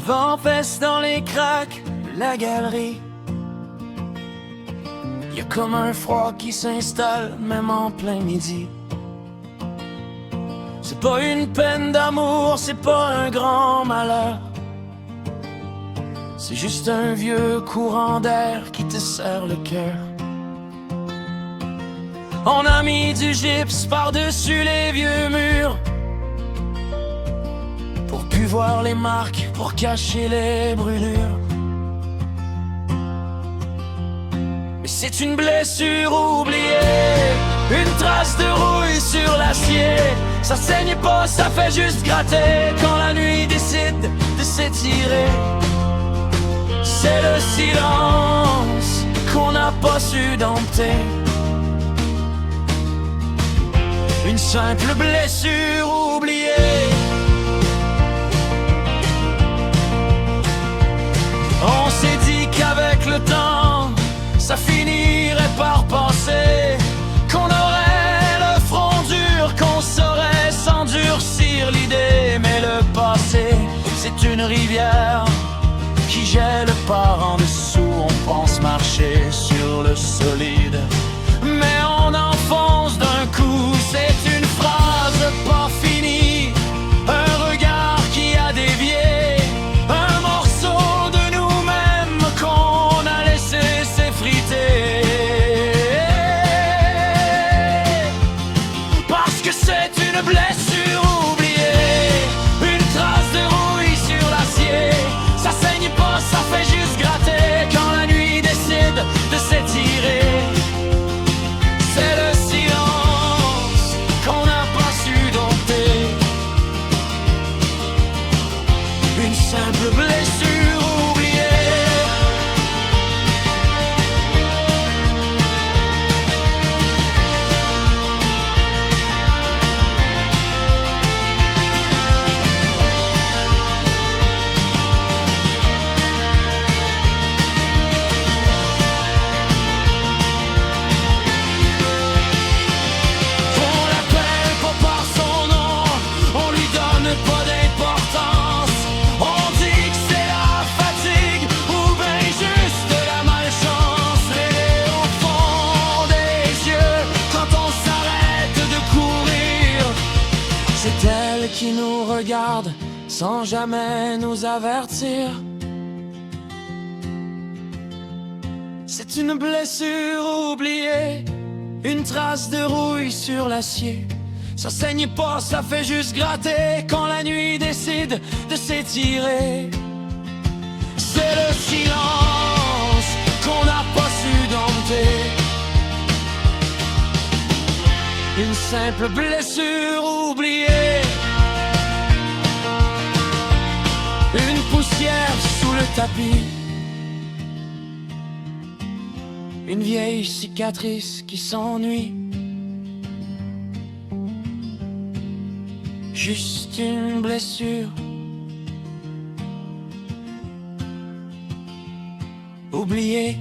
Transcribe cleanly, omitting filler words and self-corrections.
vent pèse dans les craques de la galerie. Y a comme un froid qui s'installe même en plein midi. C'est pas une peine d'amour, c'est pas un grand malheur. C'est juste un vieux courant d'air qui te serre le cœur. On a mis du gypse par-dessus les vieux murs pour plus voir les marques, pour cacher les brûlures. Mais c'est une blessure oubliée, une trace de rouille sur l'acier. Ça saigne pas, ça fait juste gratter quand la nuit décide de s'étirer. C'est le silence qu'on n'a pas su dompter. Une simple blessure oubliée. On s'est dit qu'avec le temps, ça finirait par passer, qu'on aurait le front dur, qu'on saurait s'endurcir l'idée. Mais le passé, c'est une rivière qui gèle par en dessous. On pense marcher sur le solide, mais on enfonce d'un coup. C'est une phrase pas finie, un regard qui a dévié, un morceau de nous-mêmes qu'on a laissé s'effriter. Parce que c'est une blessure oubliée, une trace de rouille sur l'acier. Ça saigne pas, ça fait juste gratter quand la nuit décide de s'étirer. C'est le silence qu'on n'a pas su dompter. Une simple blessure oubliée. C'est elle qui nous regarde sans jamais nous avertir. C'est une blessure oubliée, une trace de rouille sur l'acier. Ça saigne pas, ça fait juste gratter quand la nuit décide de s'étirer. C'est le silence qu'on n'a pas su dompter. Une simple blessure oubliée, une poussière sous le tapis, une vieille cicatrice qui s'ennuie. Juste une blessure oubliée.